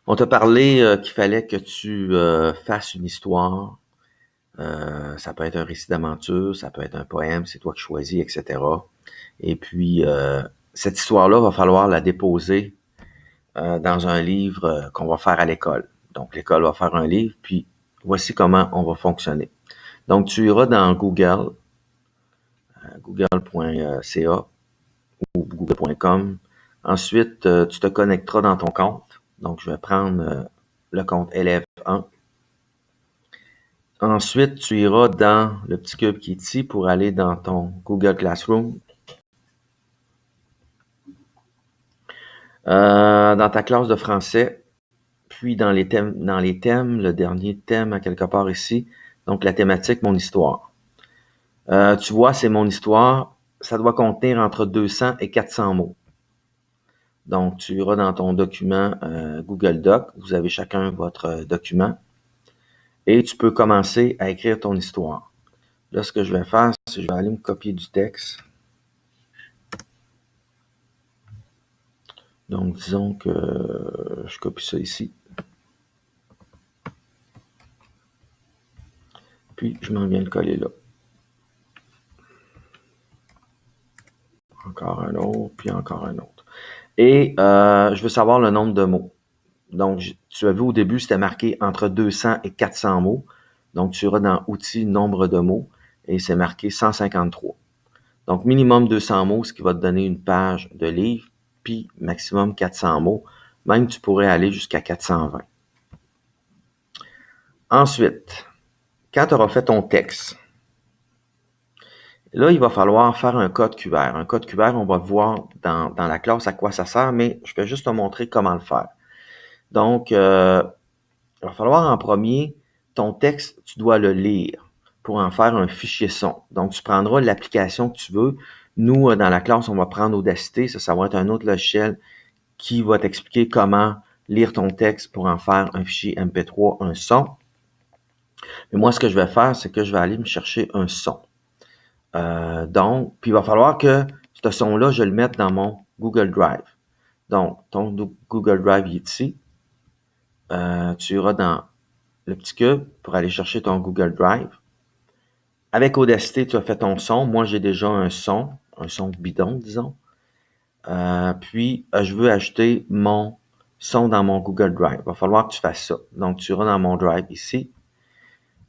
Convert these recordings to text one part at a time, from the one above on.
On t'a parlé qu'il fallait que tu fasses une histoire. Ça peut être un récit d'aventure, ça peut être un poème, c'est toi qui choisis, etc. Et puis, cette histoire-là, va falloir la déposer dans un livre qu'on va faire à l'école. Donc, l'école va faire un livre, puis voici comment on va fonctionner. Donc, tu iras dans Google, google.ca ou google.com. Ensuite, tu te connecteras dans ton compte. Donc, je vais prendre le compte élève 1. Ensuite, tu iras dans le petit cube qui est ici pour aller dans ton Google Classroom. Dans ta classe de français, puis dans les thèmes, le dernier thème à quelque part ici, donc la thématique Mon histoire. Tu vois, c'est Mon histoire, ça doit contenir entre 200 et 400 mots. Donc, tu iras dans ton document Google Doc, vous avez chacun votre document, et tu peux commencer à écrire ton histoire. Là, ce que je vais faire, c'est que je vais aller me copier du texte. Donc, disons que je copie ça ici. Puis, je m'en viens le coller là. Encore un autre, puis encore un autre. Et je veux savoir le nombre de mots. Donc, tu as vu au début, c'était marqué entre 200 et 400 mots. Donc, tu iras dans Outils, nombre de mots, et c'est marqué 153. Donc, minimum 200 mots, ce qui va te donner une page de livre, puis maximum 400 mots. Même, tu pourrais aller jusqu'à 420. Ensuite, quand tu auras fait ton texte, là, il va falloir faire un code QR. Un code QR, on va voir dans la classe à quoi ça sert, mais je vais juste te montrer comment le faire. Donc, il va falloir en premier, ton texte, tu dois le lire pour en faire un fichier son. Donc, tu prendras l'application que tu veux. Nous, dans la classe, on va prendre Audacity. Ça va être un autre logiciel qui va t'expliquer comment lire ton texte pour en faire un fichier MP3, un son. Mais moi, ce que je vais faire, c'est que je vais aller me chercher un son. Donc, puis il va falloir que ce son-là, je le mette dans mon Google Drive. Donc, ton Google Drive est ici. Tu iras dans le petit cube pour aller chercher ton Google Drive. Avec Audacity, tu as fait ton son. Moi, j'ai déjà un son bidon, disons. Puis, je veux ajouter mon son dans mon Google Drive. Il va falloir que tu fasses ça. Donc, tu iras dans mon Drive ici.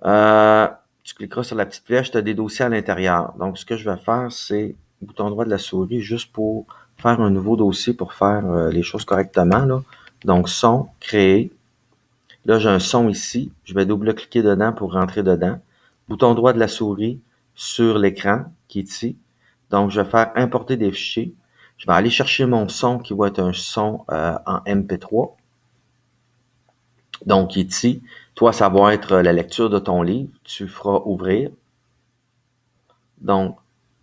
Tu cliqueras sur la petite flèche, tu as des dossiers à l'intérieur. Donc, ce que je vais faire, c'est bouton droit de la souris juste pour faire un nouveau dossier pour faire les choses correctement. Là. Donc, son, créer. Là, j'ai un son ici. Je vais double-cliquer dedans pour rentrer dedans. Bouton droit de la souris sur l'écran qui est ici. Donc, je vais faire importer des fichiers. Je vais aller chercher mon son qui va être un son en MP3. Donc, ici, toi, ça va être la lecture de ton livre. Tu feras ouvrir. Donc,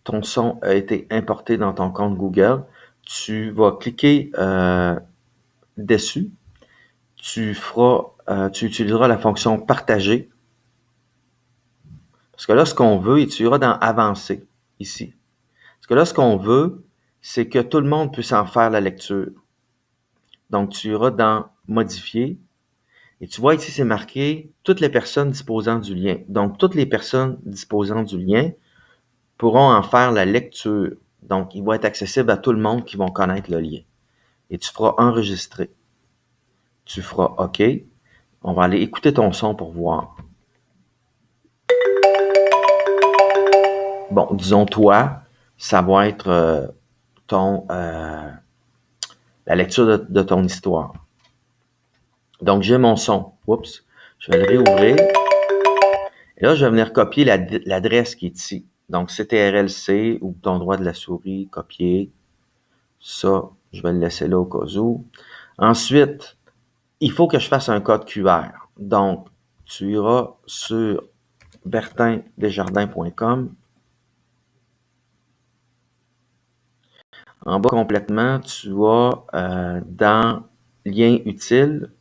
ton son a été importé dans ton compte Google. Tu vas cliquer dessus. Tu utiliseras la fonction partager. Parce que là, ce qu'on veut, et tu iras dans avancer, ici. Parce que là, ce qu'on veut, c'est que tout le monde puisse en faire la lecture. Donc, tu iras dans modifier. Et tu vois ici, c'est marqué toutes les personnes disposant du lien. Donc, toutes les personnes disposant du lien pourront en faire la lecture. Donc, il va être accessible à tout le monde qui vont connaître le lien. Et tu feras enregistrer. Tu feras OK. On va aller écouter ton son pour voir. Bon, disons toi, ça va être la lecture de ton histoire. Donc, j'ai mon son. Oups. Je vais le réouvrir. Et là, je vais venir copier l'adresse qui est ici. Donc, CTRL-C ou bouton droit de la souris, copier. Ça, je vais le laisser là au cas où. Ensuite, il faut que je fasse un code QR. Donc, tu iras sur bertindesjardins.com. En bas complètement, tu as dans lien utile,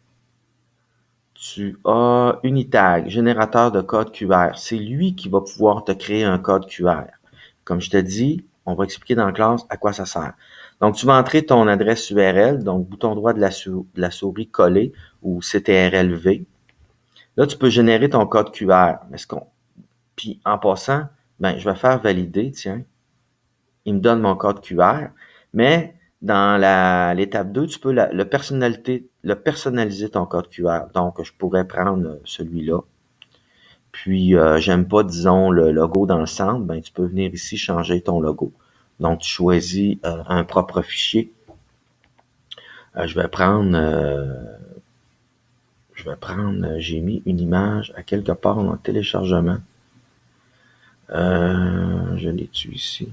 tu as Unitag, générateur de code QR. C'est lui qui va pouvoir te créer un code QR. Comme je te dis, on va expliquer dans la classe à quoi ça sert. Donc, tu vas entrer ton adresse URL, donc bouton droit de la souris coller ou CTRL-V. Là, tu peux générer ton code QR. Puis, en passant, ben, je vais faire valider, tiens. Il me donne mon code QR, mais dans l'étape 2, tu peux le personnaliser ton code QR. Donc, je pourrais prendre celui-là. Puis, j'aime pas, disons, le logo dans le centre, ben, tu peux venir ici changer ton logo. Donc, tu choisis un propre fichier. Je vais prendre, j'ai mis une image à quelque part dans le téléchargement. Je l'ai-tu ici?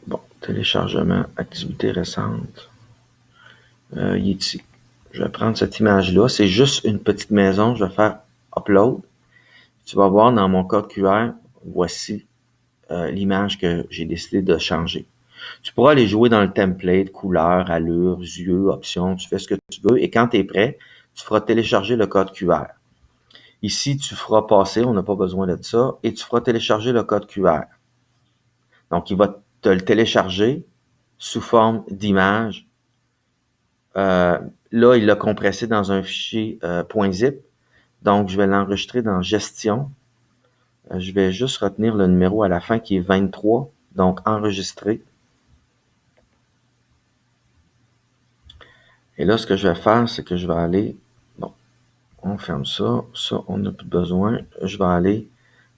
Bon, téléchargement, activité récente. Il est ici. Je vais prendre cette image-là. C'est juste une petite maison. Je vais faire Upload. Tu vas voir dans mon code QR, voici l'image que j'ai décidé de changer. Tu pourras aller jouer dans le template, couleur, allure, yeux, options, tu fais ce que tu veux. Et quand tu es prêt, tu feras télécharger le code QR. Ici, tu feras passer, on n'a pas besoin de ça, et tu feras télécharger le code QR. Donc, il va te le télécharger sous forme d'image. Là, il l'a compressé dans un fichier .zip. Donc, je vais l'enregistrer dans Gestion. Je vais juste retenir le numéro à la fin qui est 23. Donc, enregistrer. Et là, ce que je vais faire, c'est que je vais aller... Bon, on ferme ça. Ça, on n'a plus besoin. Je vais aller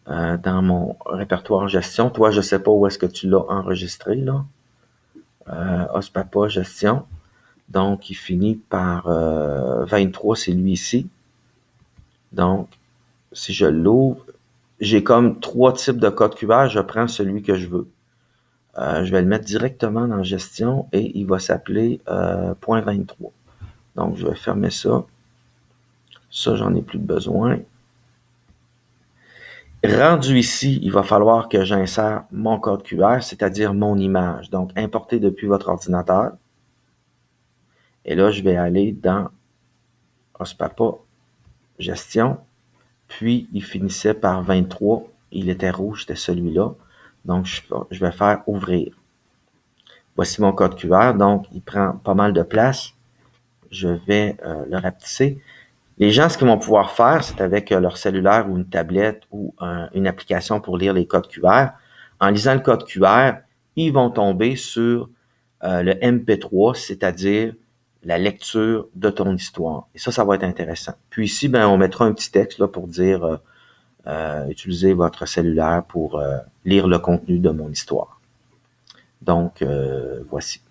dans mon répertoire Gestion. Toi, je ne sais pas où est-ce que tu l'as enregistré, là. OSPAPA Gestion. Donc, il finit par 23, c'est lui ici. Donc, si je l'ouvre, j'ai comme 3 types de code QR. Je prends celui que je veux. Je vais le mettre directement dans Gestion et il va s'appeler .23. Donc, je vais fermer ça. Ça, j'en ai plus de besoin. Rendu ici, il va falloir que j'insère mon code QR, c'est-à-dire mon image. Donc, importer depuis votre ordinateur. Et là, je vais aller dans OSPAPA Gestion. Puis, il finissait par 23. Il était rouge, c'était celui-là. Donc, je vais faire ouvrir. Voici mon code QR. Donc, il prend pas mal de place. Je vais le rapetisser. Les gens, ce qu'ils vont pouvoir faire, c'est avec leur cellulaire ou une tablette ou une application pour lire les codes QR. En lisant le code QR, ils vont tomber sur le MP3, c'est-à-dire la lecture de ton histoire. Et ça va être intéressant. Puis ici, ben, on mettra un petit texte là, pour dire utilisez votre cellulaire pour lire le contenu de mon histoire. Donc, voici.